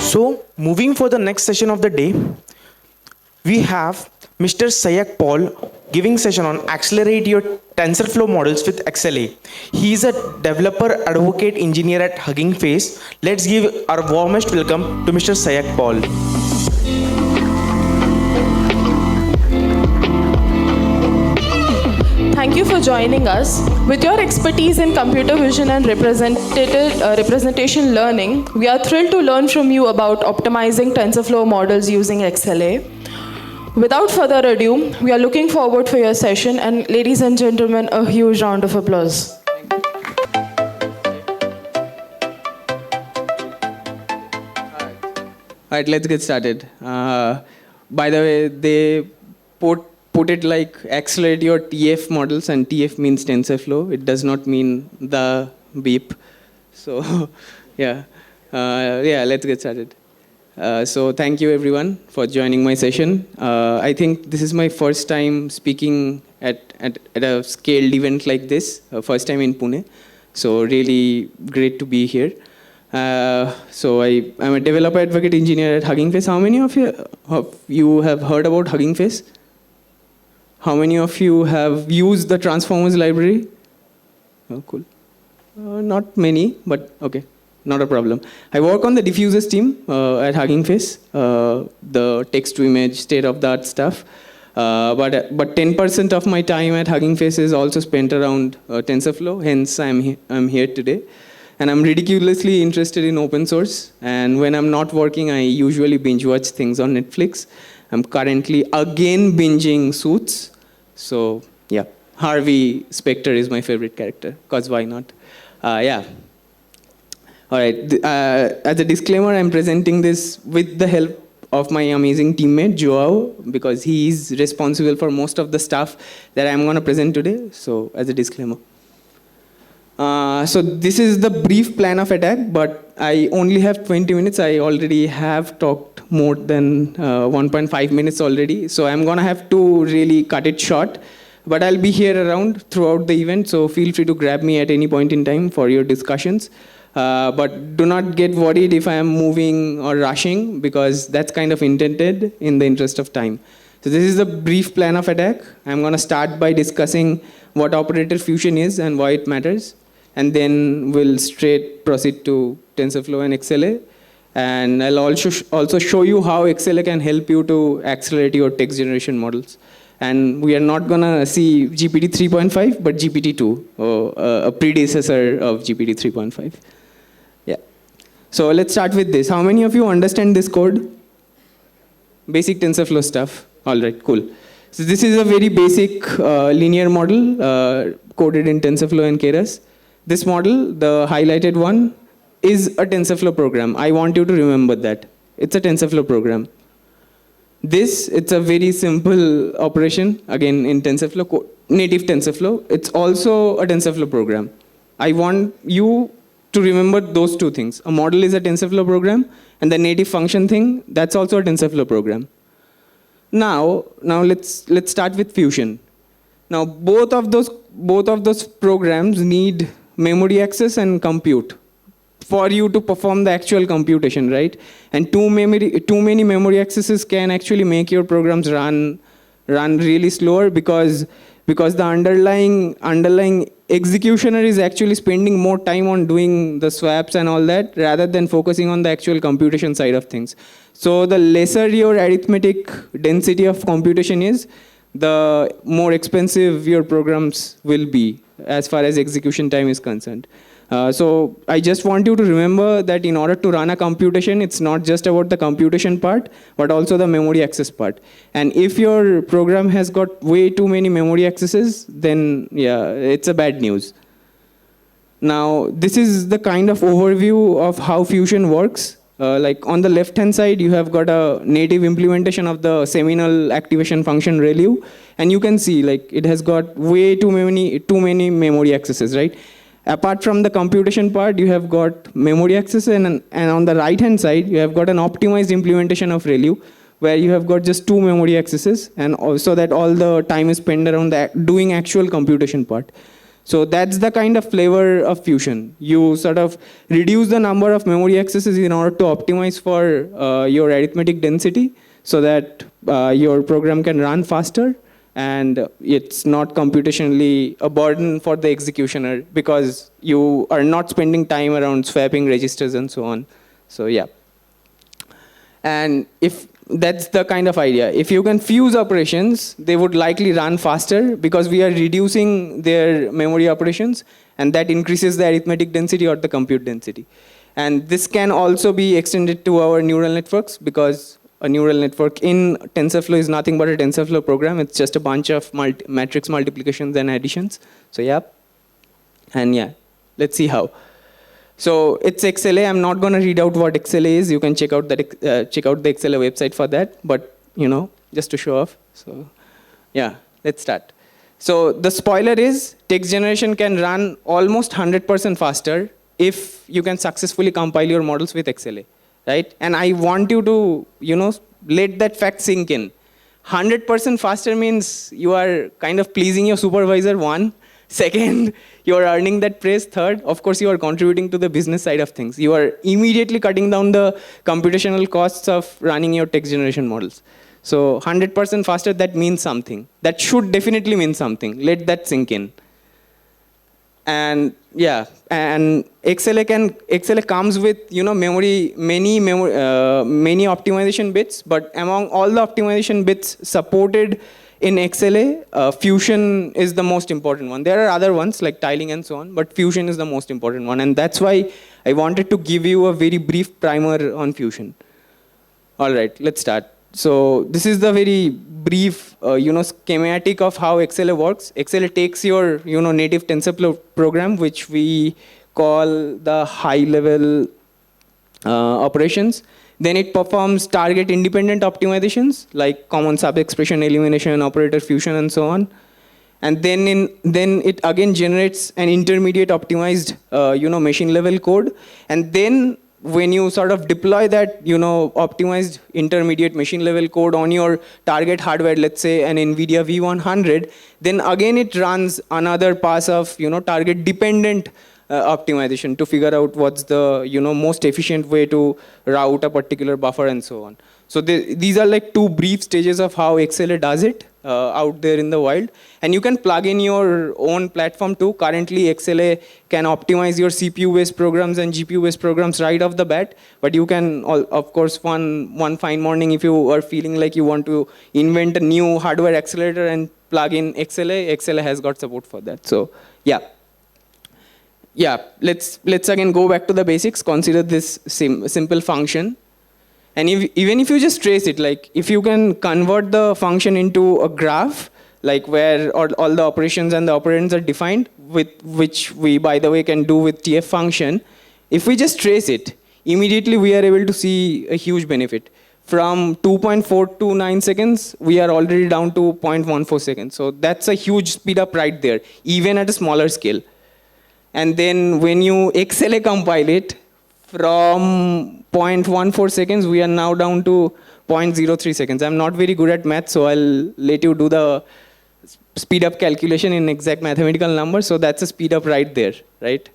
So, moving for the next session of the day, we have Mr. Sayak Paul giving session on accelerate your TensorFlow models with XLA. He is a developer advocate engineer at Hugging Face. Let's give our warmest welcome to Mr. Sayak Paul. Thank you for joining us. With your expertise in computer vision and representation learning, we are thrilled to learn from you about optimizing TensorFlow models using XLA. Without further ado, we are looking forward for your session, and ladies and gentlemen, a huge round of applause. All right, let's get started. By the way, they put it like accelerate your TF models, and TF means TensorFlow. It does not mean the beep. So, yeah, let's get started. So thank you everyone for joining my session. I think this is my first time speaking at a scaled event like this, first time in Pune. So really great to be here. So I'm a developer advocate engineer at Hugging Face. How many of you have heard about Hugging Face? How many of you have used the Transformers library? Oh, cool. Not many, but okay. Not a problem. I work on the diffusers team at Hugging Face, the text-to-image, state-of-the-art stuff. But 10% of my time at Hugging Face is also spent around TensorFlow. Hence, I'm here today. And I'm ridiculously interested in open source. And when I'm not working, I usually binge-watch things on Netflix. I'm currently again binging Suits. So yeah, Harvey Specter is my favorite character, because why not? Yeah. All right, as a disclaimer, I'm presenting this with the help of my amazing teammate, Joao, because he is responsible for most of the stuff that I'm going to present today, so as a disclaimer. So this is the brief plan of attack, but I only have 20 minutes. I already have talked more than 1.5 minutes already, so I'm going to have to really cut it short. But I'll be here around throughout the event, so feel free to grab me at any point in time for your discussions. But do not get worried if I am moving or rushing, because that's kind of intended in the interest of time. So this is the brief plan of attack. I'm going to start by discussing what operator fusion is and why it matters. And then we'll straight proceed to TensorFlow and XLA. And I'll also show you how XLA can help you to accelerate your text generation models. And we are not going to see GPT 3.5, but GPT 2, a predecessor of GPT 3.5. Yeah. So let's start with this. How many of you understand this code? Basic TensorFlow stuff. All right, cool. So this is a very basic linear model coded in TensorFlow and Keras. This model, the highlighted one, is a TensorFlow program. I want you to remember that. It's a TensorFlow program. It's a very simple operation, again in TensorFlow, native TensorFlow. It's also a TensorFlow program. I want you to remember those two things. A model is a TensorFlow program, and the native function thing, that's also a TensorFlow program. Now let's start with Fusion. Now both of those programs need memory access and compute for you to perform the actual computation, right? And too many memory accesses can actually make your programs run really slower because the underlying executioner is actually spending more time on doing the swaps and all that rather than focusing on the actual computation side of things. So the lesser your arithmetic density of computation is, the more expensive your programs will be as far as execution time is concerned. So I just want you to remember that in order to run a computation, it's not just about the computation part, but also the memory access part. And if your program has got way too many memory accesses, then yeah, it's a bad news. Now, this is the kind of overview of how Fusion works. Like on the left-hand side, you have got a native implementation of the seminal activation function ReLU. And you can see like it has got way too many memory accesses, right? Apart from the computation part, you have got memory access, and on the right-hand side, you have got an optimized implementation of ReLU, where you have got just 2 memory accesses, and also that all the time is spent around doing actual computation part. So that's the kind of flavor of Fusion. You sort of reduce the number of memory accesses in order to optimize for your arithmetic density so that your program can run faster and it's not computationally a burden for the executioner because you are not spending time around swapping registers and so on. So yeah. And if that's the kind of idea. If you can fuse operations, they would likely run faster because we are reducing their memory operations and that increases the arithmetic density or the compute density. And this can also be extended to our neural networks because a neural network in TensorFlow is nothing but a TensorFlow program. It's just a bunch of matrix multiplications and additions. So yeah, and yeah, let's see how. So it's XLA. I'm not going to read out what XLA is. You can check out that check out the XLA website for that. But just to show off. So yeah, let's start. So the spoiler is text generation can run almost 100% faster if you can successfully compile your models with XLA, right? And I want you to let that fact sink in. 100% faster means you are kind of pleasing your supervisor. One. Second, you are earning that praise. Third, of course, you are contributing to the business side of things. You are immediately cutting down the computational costs of running your text generation models. So 100% faster, that means something. That should definitely mean something. Let that sink in. And yeah, and XLA comes with many optimization bits, but among all the optimization bits supported in XLA, Fusion is the most important one. There are other ones like tiling and so on, but Fusion is the most important one. And that's why I wanted to give you a very brief primer on Fusion. All right, let's start. So this is the very brief, schematic of how XLA works. XLA takes your, native TensorFlow program, which we call the high-level operations. Then it performs target-independent optimizations like common sub-expression elimination, operator fusion, and so on. And then it again generates an intermediate optimized, machine-level code. And then when you sort of deploy that, optimized intermediate machine-level code on your target hardware, let's say an NVIDIA V100, then again it runs another pass of, target-dependent optimization to figure out what's the most efficient way to route a particular buffer and so on. So these are like two brief stages of how XLA does it out there in the wild. And you can plug in your own platform too. Currently, XLA can optimize your CPU-based programs and GPU-based programs right off the bat. But you can, of course, one fine morning, if you are feeling like you want to invent a new hardware accelerator and plug in XLA, XLA has got support for that. So yeah. Yeah, let's again go back to the basics. Consider this simple function. And even if you just trace it, like if you can convert the function into a graph, like where all the operations and the operands are defined, with which we, by the way, can do with TF function, if we just trace it, immediately we are able to see a huge benefit. From 2.429 seconds, we are already down to 0.14 seconds. So that's a huge speed up right there, even at a smaller scale. And then when you XLA compile it, from 0.14 seconds, we are now down to 0.03 seconds. I'm not very good at math, so I'll let you do the speed up calculation in exact mathematical numbers. So that's a speed up right there, right?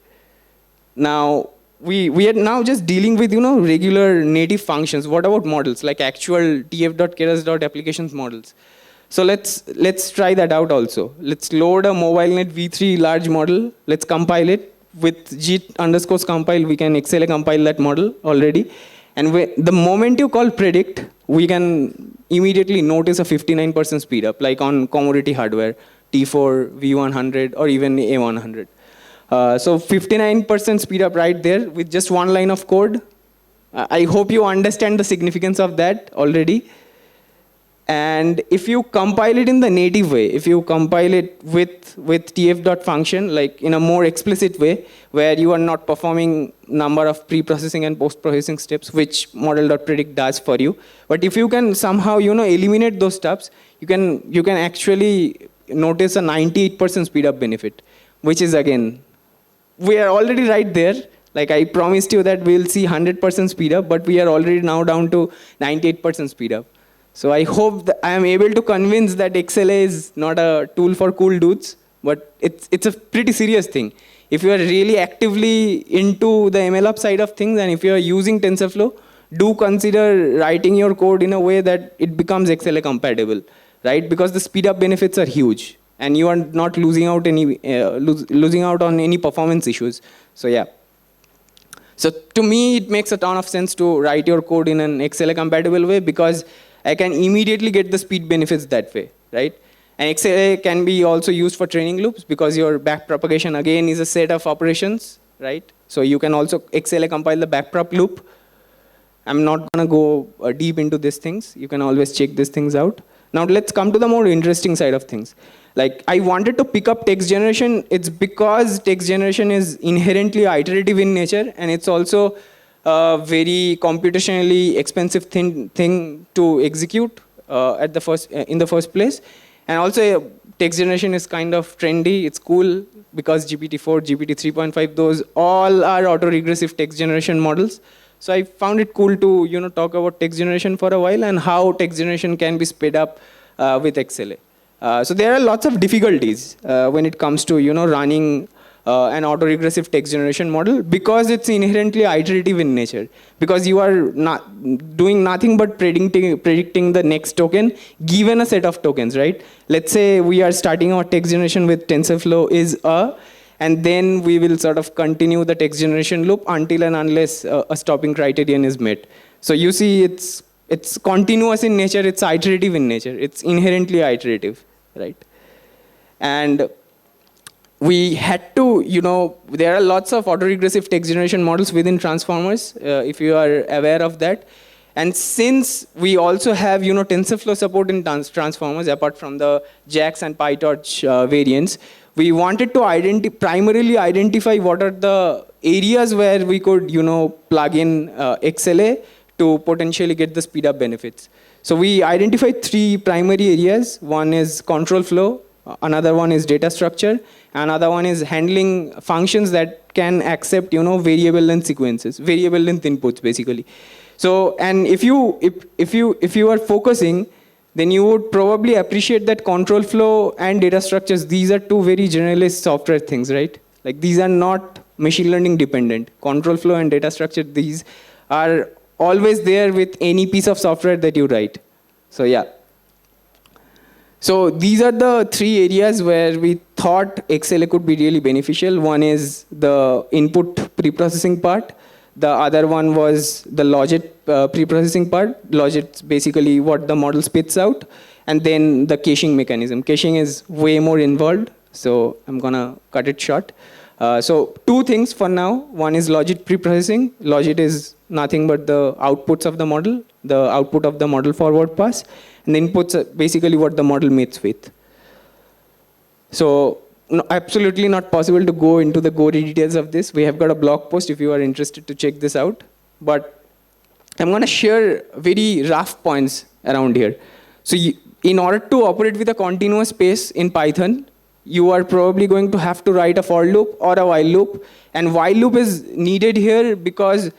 Now, we are now just dealing with regular native functions. What about models, like actual tf.keras.applications models? So let's try that out also. Let's load a MobileNet v3 large model. Let's compile it. With g_compile, we can XLA compile that model already. And the moment you call predict, we can immediately notice a 59% speed up, like on commodity hardware, T4, V100, or even A100. So 59% speed up right there with just one line of code. I hope you understand the significance of that already. And if you compile it in the native way, if you compile it with tf.function, like in a more explicit way, where you are not performing number of pre-processing and post-processing steps, which model.predict does for you. But if you can somehow, eliminate those steps, you can actually notice a 98% speed up benefit, which is again, we are already right there. Like I promised you that we'll see 100% speed up, but we are already now down to 98% speed up. So I hope that I am able to convince that XLA is not a tool for cool dudes, but it's a pretty serious thing. If you are really actively into the MLOps side of things, and if you are using TensorFlow, do consider writing your code in a way that it becomes XLA compatible, right? Because the speed up benefits are huge, and you are not losing out losing out on any performance issues. So yeah. So to me, it makes a ton of sense to write your code in an XLA compatible way, because I can immediately get the speed benefits that way, right? And XLA can be also used for training loops, because your backpropagation again is a set of operations, right? So you can also XLA compile the backprop loop. I'm not gonna go deep into these things. You can always check these things out. Now let's come to the more interesting side of things. Like, I wanted to pick up text generation. It's because text generation is inherently iterative in nature, and it's also a very computationally expensive thing to execute in the first place. And also, text generation is kind of trendy. It's cool because GPT-4, GPT 3.5, those all are autoregressive text generation models. So I found it cool to talk about text generation for a while, and how text generation can be sped up with XLA. So there are lots of difficulties when it comes to running an autoregressive text generation model, because it's inherently iterative in nature. Because you are not doing nothing but predicting the next token given a set of tokens, right? Let's say we are starting our text generation with TensorFlow is and then we will sort of continue the text generation loop until and unless a stopping criterion is met. So you see, it's continuous in nature, it's iterative in nature, it's inherently iterative, right? And we had to, there are lots of autoregressive text generation models within transformers, if you are aware of that. And since we also have, TensorFlow support in transformers, apart from the JAX and PyTorch variants, we wanted to primarily identify what are the areas where we could, plug in XLA to potentially get the speed up benefits. So we identified 3 primary areas. One is control flow, another one is data structure, another one is handling functions that can accept, variable length sequences, variable length inputs, basically. So, and if you are focusing, then you would probably appreciate that control flow and data structures, these are 2 very generalist software things, right? Like, these are not machine learning dependent. Control flow and data structure, these are always there with any piece of software that you write. So yeah. So these are the 3 areas where we thought XLA could be really beneficial. One is the input preprocessing part. The other one was the logit preprocessing part. Logit is basically what the model spits out. And then the caching mechanism. Caching is way more involved, so I'm gonna cut it short. So 2 things for now. One is logit preprocessing. Logit is nothing but the outputs of the model, the output of the model forward pass. And the inputs are basically what the model mates with. So absolutely not possible to go into the gory details of this. We have got a blog post if you are interested to check this out. But I'm going to share very rough points around here. So in order to operate with a continuous pace in Python, you are probably going to have to write a for loop or a while loop. And while loop is needed here because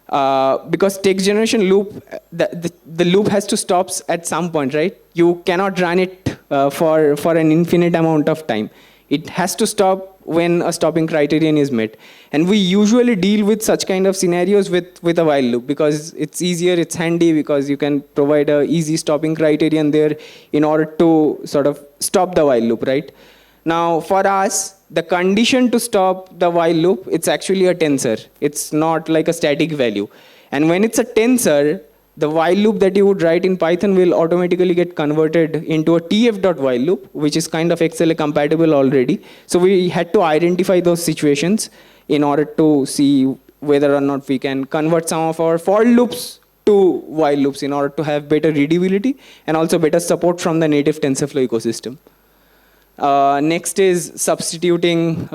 text generation loop, the loop has to stop at some point, right? You cannot run it for an infinite amount of time. It has to stop when a stopping criterion is met. And we usually deal with such kind of scenarios with a while loop, because it's easier, it's handy, because you can provide a easy stopping criterion there in order to sort of stop the while loop, right? Now, for us, the condition to stop the while loop, it's actually a tensor. It's not like a static value. And when it's a tensor, the while loop that you would write in Python will automatically get converted into a tf.while loop, which is kind of XLA compatible already. So we had to identify those situations in order to see whether or not we can convert some of our for loops to while loops in order to have better readability and also better support from the native TensorFlow ecosystem. Next is substituting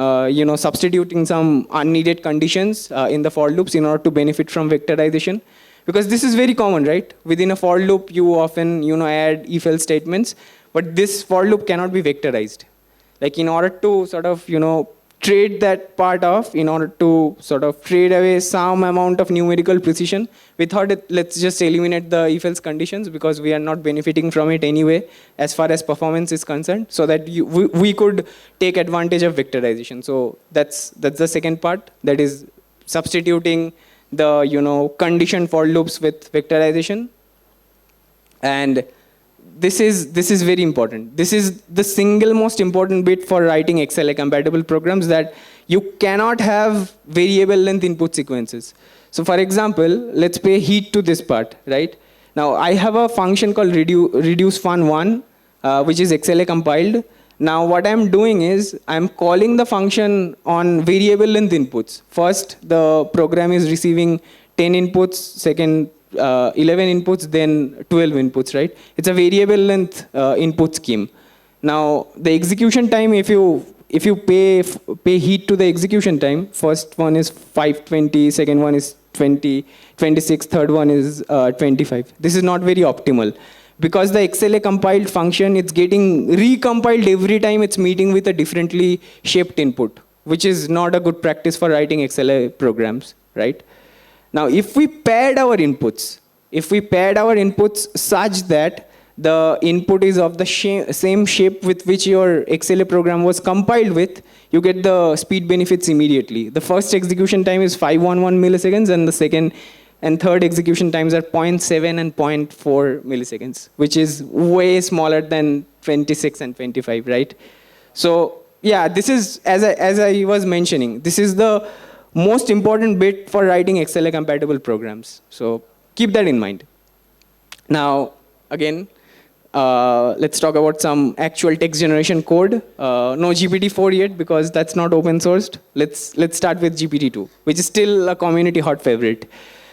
some unneeded conditions in the for loops in order to benefit from vectorization. Because this is very common, right? Within a for loop, you often add if-else statements, but this for loop cannot be vectorized. Like, in order to sort of trade that part off in order to sort of trade away some amount of numerical precision. We thought let's just eliminate the if-else conditions because we are not benefiting from it anyway as far as performance is concerned, so that we could take advantage of vectorization. So that's the second part, that is substituting the condition for loops with vectorization. And this is very important. This is the single most important bit for writing XLA compatible programs, that you cannot have variable length input sequences. So for example, let's pay heed to this part, right? Now I have a function called reduce fun1, which is XLA compiled. Now what I'm doing is I'm calling the function on variable length inputs. First, the program is receiving 10 inputs, second 11 inputs, then 12 inputs, right? It's a variable length input scheme. Now the execution time, if you pay heed to the execution time, first one is 520, second one is 20, 26, third one is 25. This is not very optimal, because the XLA compiled function, it's getting recompiled every time it's meeting with a differently shaped input, which is not a good practice for writing XLA programs, right? Now, if we paired our inputs such that the input is of the same shape with which your XLA program was compiled with, you get the speed benefits immediately. The first execution time is 511 milliseconds, and the second and third execution times are 0.7 and 0.4 milliseconds, which is way smaller than 26 and 25, right? So yeah, this is, as I was mentioning, this is the most important bit for writing XLA compatible programs. So keep that in mind. Now, again, let's talk about some actual text generation code. No GPT-4 yet, because that's not open sourced. Let's start with GPT-2, which is still a community hot favorite.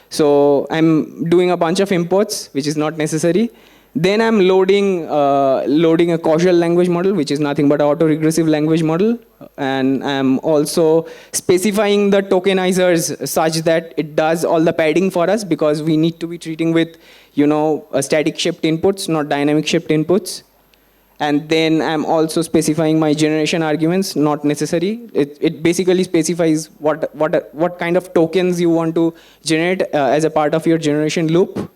So I'm doing a bunch of imports, which is not necessary. Then I'm loading a causal language model, which is nothing but an autoregressive language model. And I'm also specifying the tokenizers such that it does all the padding for us, because we need to be treating with static shaped inputs, not dynamic shaped inputs. And then I'm also specifying my generation arguments, not necessary. It basically specifies what kind of tokens you want to generate as a part of your generation loop.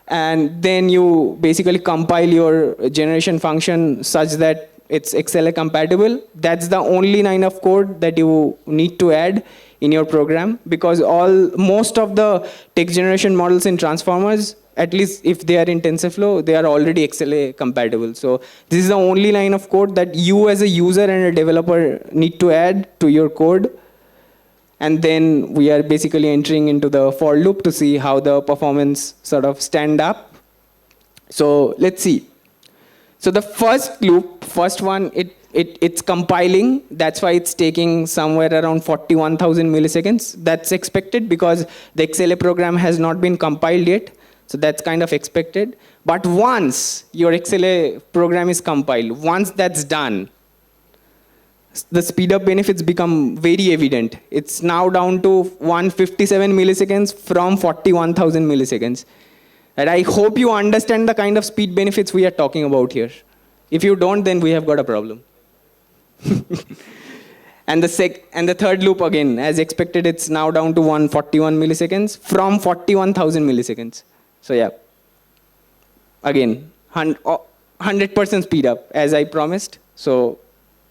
And then you basically compile your generation function such that it's XLA compatible. That's the only line of code that you need to add in your program, because most of the text generation models in transformers, at least if they are in TensorFlow, they are already XLA compatible. So this is the only line of code that you as a user and a developer need to add to your code. And then we are basically entering into the for loop to see how the performance sort of stand up. So let's see. So the first one, it's compiling. That's why it's taking somewhere around 41,000 milliseconds. That's expected because the XLA program has not been compiled yet. So that's kind of expected. But once your XLA program is compiled, once that's done, the speed up benefits become very evident. It's now down to 157 milliseconds from 41,000 milliseconds. And I hope you understand the kind of speed benefits we are talking about here. If you don't, then we have got a problem. And the third loop, again, as expected, it's now down to 141 milliseconds from 41,000 milliseconds. So yeah, again, 100% speed up, as I promised. So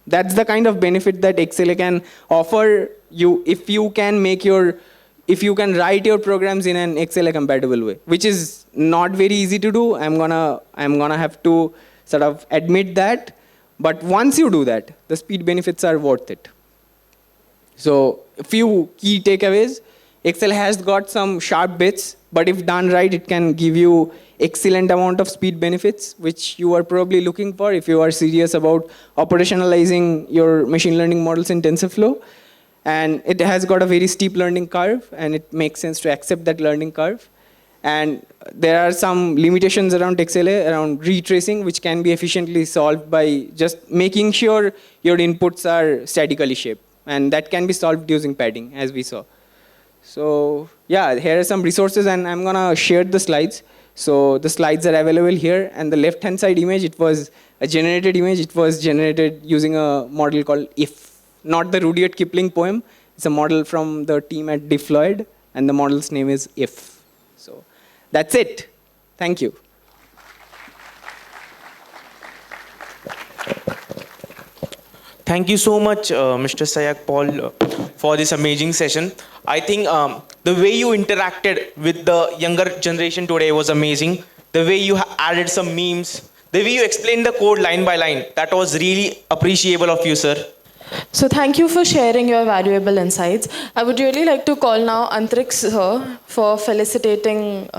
that's the kind of benefit that XLA can offer you if you can write your programs in an XLA compatible way, which is not very easy to do. I'm gonna have to sort of admit that. But once you do that, the speed benefits are worth it. So a few key takeaways. XLA has got some sharp bits, but if done right, it can give you excellent amount of speed benefits, which you are probably looking for if you are serious about operationalizing your machine learning models in TensorFlow. And it has got a very steep learning curve, and it makes sense to accept that learning curve. And there are some limitations around XLA, around retracing, which can be efficiently solved by just making sure your inputs are statically shaped. And that can be solved using padding, as we saw. So yeah, here are some resources, and I'm gonna share the slides. So the slides are available here, and the left-hand side image, it was a generated image. It was generated using a model called IF. not the Rudyard Kipling poem. It's a model from the team at Deployed, and the model's name is If. So that's it. Thank you. Thank you so much, Mr. Sayak Paul, for this amazing session. I think the way you interacted with the younger generation today was amazing. The way you added some memes, the way you explained the code line by line, that was really appreciable of you, sir. So thank you for sharing your valuable insights. I would really like to call now Antrix sir for felicitating